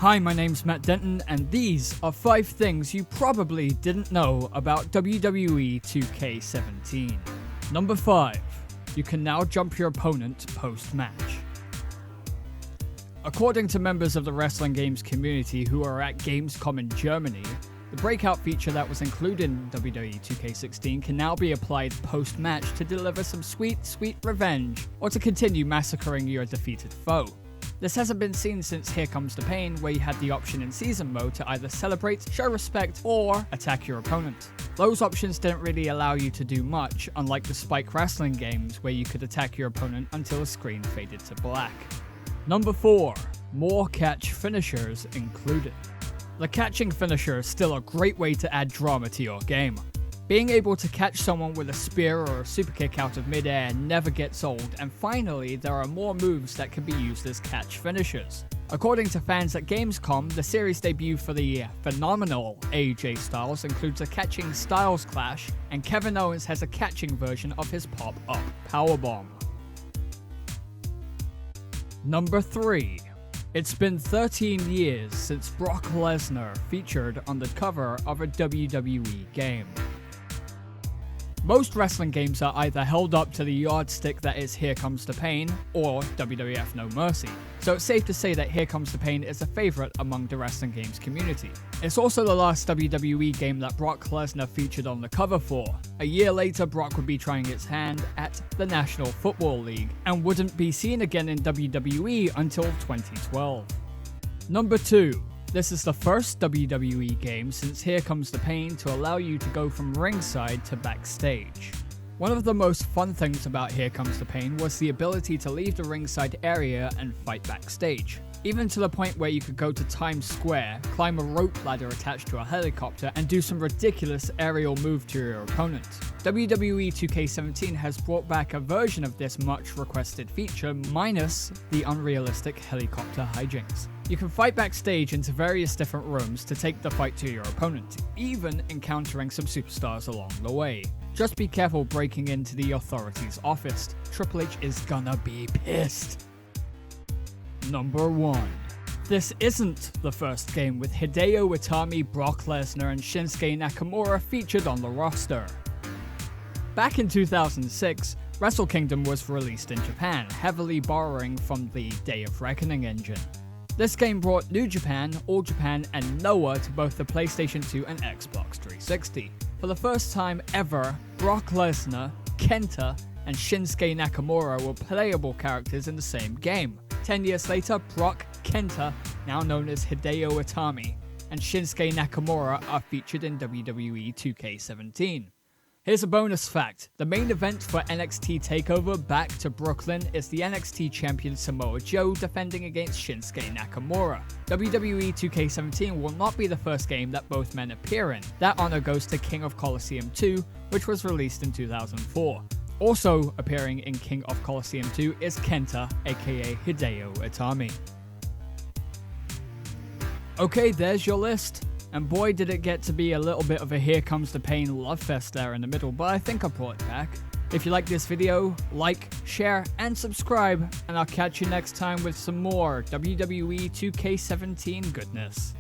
Hi, my name's Matt Denton, and these are 5 things you probably didn't know about WWE 2K17. Number 5. You can now jump your opponent post-match. According to members of the wrestling games community who are at Gamescom in Germany, the breakout feature that was included in WWE 2K16 can now be applied post-match to deliver some sweet revenge, or to continue massacring your defeated foe. This hasn't been seen since Here Comes the Pain, where you had the option in season mode to either celebrate, show respect, or attack your opponent. Those options didn't really allow you to do much, unlike the Spike Wrestling games where you could attack your opponent until the screen faded to black. Number 4. More catch finishers included. The catching finisher is still a great way to add drama to your game. Being able to catch someone with a spear or a super kick out of midair never gets old, and finally there are more moves that can be used as catch finishers. According to fans at Gamescom, the series debut for the phenomenal AJ Styles includes a catching Styles Clash, and Kevin Owens has a catching version of his pop-up powerbomb. Number 3. It's been 13 years since Brock Lesnar featured on the cover of a WWE game. Most wrestling games are either held up to the yardstick that is Here Comes the Pain or WWF No Mercy, so it's safe to say that Here Comes the Pain is a favourite among the wrestling games community. It's also the last WWE game that Brock Lesnar featured on the cover for. A year later, Brock would be trying his hand at the National Football League, and wouldn't be seen again in WWE until 2012. Number 2. This is the first WWE game since Here Comes the Pain to allow you to go from ringside to backstage. One of the most fun things about Here Comes the Pain was the ability to leave the ringside area and fight backstage, even to the point where you could go to Times Square, climb a rope ladder attached to a helicopter, and do some ridiculous aerial move to your opponent. WWE 2K17 has brought back a version of this much requested feature, minus the unrealistic helicopter hijinks. You can fight backstage into various different rooms to take the fight to your opponent, even encountering some superstars along the way. Just be careful breaking into the authorities' office. Triple H is gonna be pissed. Number 1. This isn't the first game with Hideo Itami, Brock Lesnar, and Shinsuke Nakamura featured on the roster. Back in 2006, Wrestle Kingdom was released in Japan, heavily borrowing from the Day of Reckoning engine. This game brought New Japan, All Japan, and Noah to both the PlayStation 2 and Xbox 360. For the first time ever, Brock Lesnar, Kenta, and Shinsuke Nakamura were playable characters in the same game. 10 years later, Brock, Kenta, now known as Hideo Itami, and Shinsuke Nakamura are featured in WWE 2K17. Here's a bonus fact. The main event for NXT TakeOver Back to Brooklyn is the NXT champion Samoa Joe defending against Shinsuke Nakamura. WWE 2K17 will not be the first game that both men appear in. That honor goes to King of Colosseum 2, which was released in 2004. Also appearing in King of Colosseum 2 is Kenta, aka Hideo Itami. Okay, there's your list. And boy did it get to be a little bit of a Here Comes the Pain love fest there in the middle, but I think I brought it back. If you like this video, like, share, and subscribe, and I'll catch you next time with some more WWE 2K17 goodness.